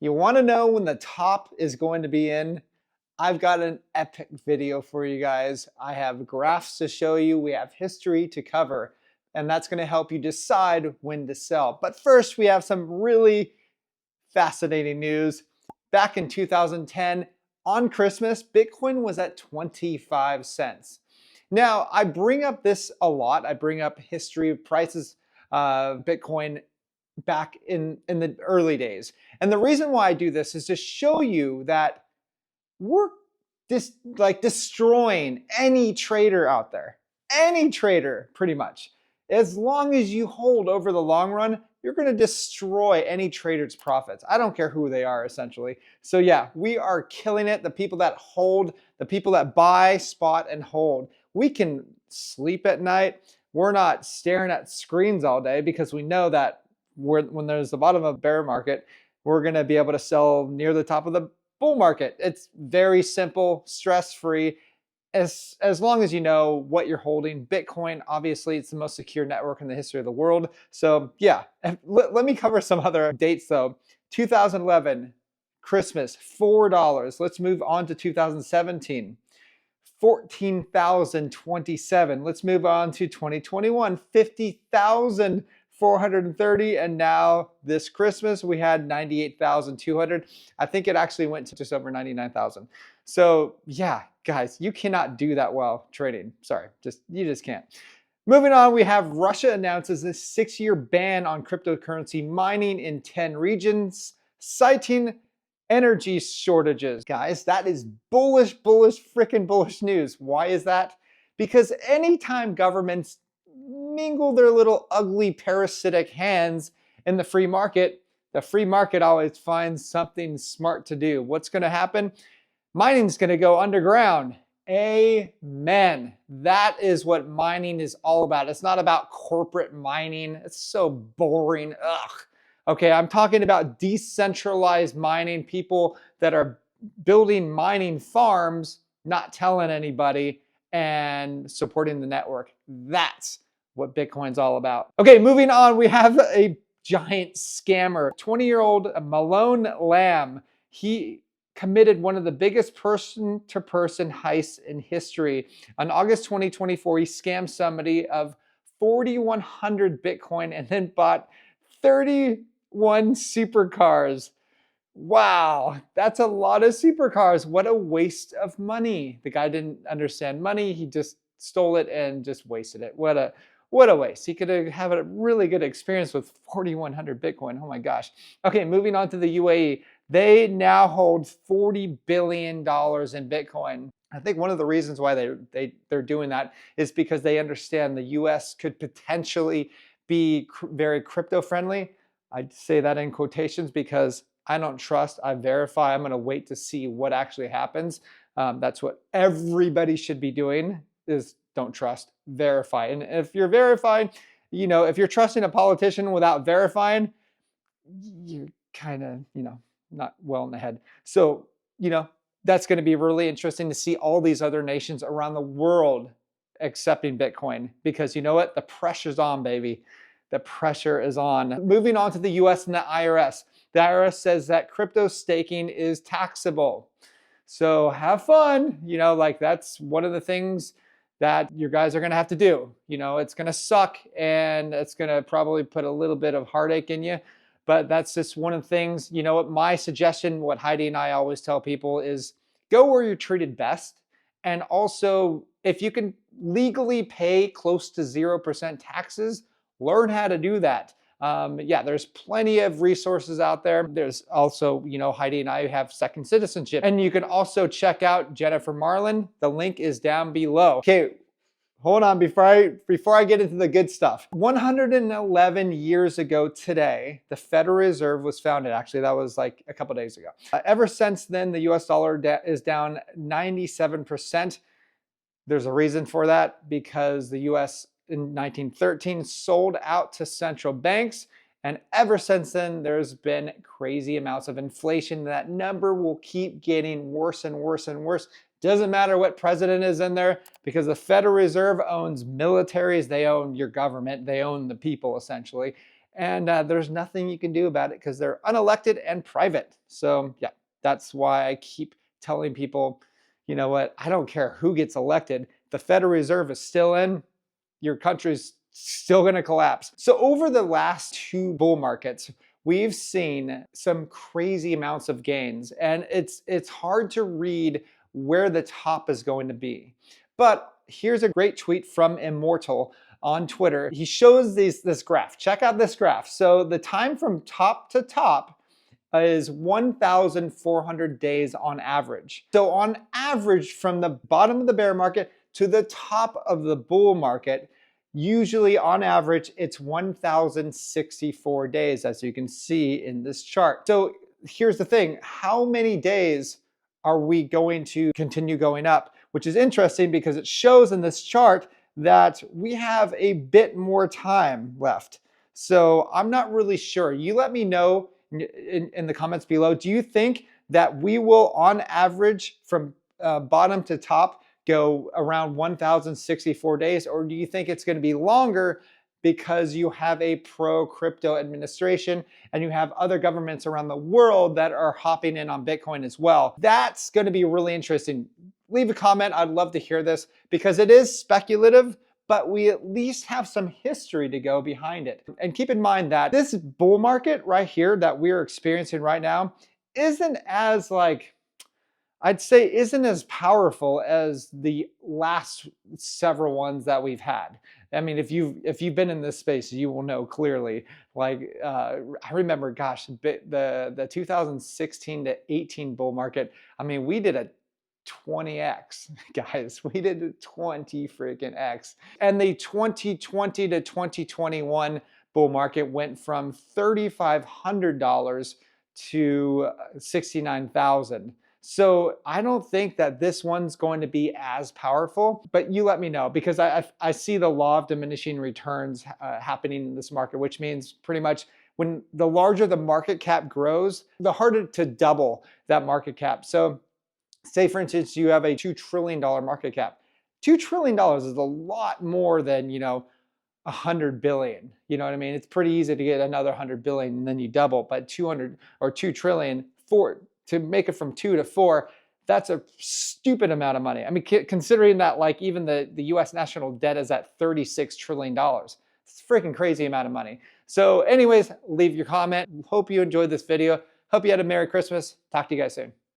You want to know when the top is going to be in? I've got an epic video for you guys. I have graphs to show you. We have history to cover, and that's going to help you decide when to sell. But first, we have some really fascinating news. Back in 2010, on Christmas, Bitcoin was at 25 cents. Now, I bring up this a lot. I bring up history of prices of Bitcoin back in the early days. And the reason why I do this is to show you that we're destroying any trader out there. Any trader, pretty much. As long as you hold over the long run, you're going to destroy any trader's profits. I don't care who they are, essentially. So yeah, we are killing it. The people that hold, the people that buy, spot, and hold, we can sleep at night. We're not staring at screens all day because we know that when there's the bottom of a bear market, we're going to be able to sell near the top of the bull market. It's very simple, stress-free, as long as you know what you're holding. Bitcoin, obviously, it's the most secure network in the history of the world. So yeah, let me cover some other dates though. 2011, Christmas, $4. Let's move on to 2017. 14,027. Let's move on to 2021, 50,430. And now this Christmas, we had 98,200. I think it actually went to just over 99,000. So yeah, guys, you cannot do that well trading. Sorry, you just can't. Moving on, we have Russia announces a 6-year ban on cryptocurrency mining in 10 regions, citing energy shortages. Guys, that is freaking bullish news. Why is that? Because anytime governments mingle their little ugly parasitic hands in the free market always finds something smart to do. What's going to happen? Mining's going to go underground. Amen. That is what mining is all about. It's not about corporate mining. It's so boring. Ugh. Okay, I'm talking about decentralized mining, people that are building mining farms, not telling anybody, and supporting the network. That's what Bitcoin's all about. Okay, moving on, we have a giant scammer. 20-year-old Malone Lamb. He committed one of the biggest person-to-person heists in history. On August 2024, he scammed somebody of 4,100 Bitcoin and then bought 31 supercars. Wow, that's a lot of supercars. What a waste of money. The guy didn't understand money. He just stole it and just wasted it. What a waste. He could have a really good experience with 4,100 Bitcoin. Oh my gosh. Okay, moving on to the UAE. They now hold $40 billion in Bitcoin. I think one of the reasons why they're doing that is because they understand the US could potentially be very crypto friendly. I'd say that in quotations because I don't trust, I verify. I'm going to wait to see what actually happens. That's what everybody should be doing, is don't trust, verify. And if you're verifying, if you're trusting a politician without verifying, you're kind of, not well in the head. So, that's going to be really interesting to see all these other nations around the world accepting Bitcoin, because you know what? The pressure's on, baby. The pressure is on. Moving on to the US and the IRS. The IRS says that crypto staking is taxable. So have fun. That's one of the things that you guys are going to have to do. It's going to suck and it's going to probably put a little bit of heartache in you. But that's just one of the things. My suggestion, what Heidi and I always tell people is go where you're treated best. And also, if you can legally pay close to 0% taxes, learn how to do that. There's plenty of resources out there. There's also, Heidi and I have second citizenship. And you can also check out Jennifer Marlin. The link is down below. Okay, hold on before I get into the good stuff. 111 years ago today, the Federal Reserve was founded. Actually, that was like a couple days ago. Ever since then, the US dollar is down 97%. There's a reason for that, because the US in 1913 sold out to central banks. And ever since then, there's been crazy amounts of inflation. That number will keep getting worse and worse and worse. Doesn't matter what president is in there, because the Federal Reserve owns militaries, they own your government, they own the people essentially. And there's nothing you can do about it because they're unelected and private. So yeah, that's why I keep telling people, you know what, I don't care who gets elected. The Federal Reserve is still in, your country's still going to collapse. So over the last 2 bull markets, we've seen some crazy amounts of gains, and it's hard to read where the top is going to be. But here's a great tweet from Immortal on Twitter. He shows this graph. Check out this graph. So the time from top to top is 1,400 days on average. So on average, from the bottom of the bear market to the top of the bull market, usually on average, it's 1,064 days, as you can see in this chart. So here's the thing, how many days are we going to continue going up? Which is interesting because it shows in this chart that we have a bit more time left. So I'm not really sure. You let me know in the comments below. Do you think that we will, on average, from bottom to top, go around 1,064 days? Or do you think it's going to be longer because you have a pro-crypto administration and you have other governments around the world that are hopping in on Bitcoin as well? That's going to be really interesting. Leave a comment. I'd love to hear this because it is speculative, but we at least have some history to go behind it. And keep in mind that this bull market right here that we're experiencing right now isn't as I'd say isn't as powerful as the last several ones that we've had. I mean, if you've been in this space, you will know clearly. I remember, gosh, the 2016 to 18 bull market. I mean, we did a 20x, guys. We did a 20 freaking X. And the 2020 to 2021 bull market went from $3,500 to $69,000. So I don't think that this one's going to be as powerful, but you let me know because I see the law of diminishing returns happening in this market, which means pretty much when the larger the market cap grows, the harder to double that market cap. So say, for instance, you have a $2 trillion market cap. $2 trillion is a lot more than, 100 billion. You know what I mean? It's pretty easy to get another 100 billion and then you double, but 200 or 2 trillion, to make it from 2 to 4, that's a stupid amount of money. I mean, considering that even the US national debt is at $36 trillion. It's a freaking crazy amount of money. So anyways, leave your comment. Hope you enjoyed this video. Hope you had a Merry Christmas. Talk to you guys soon.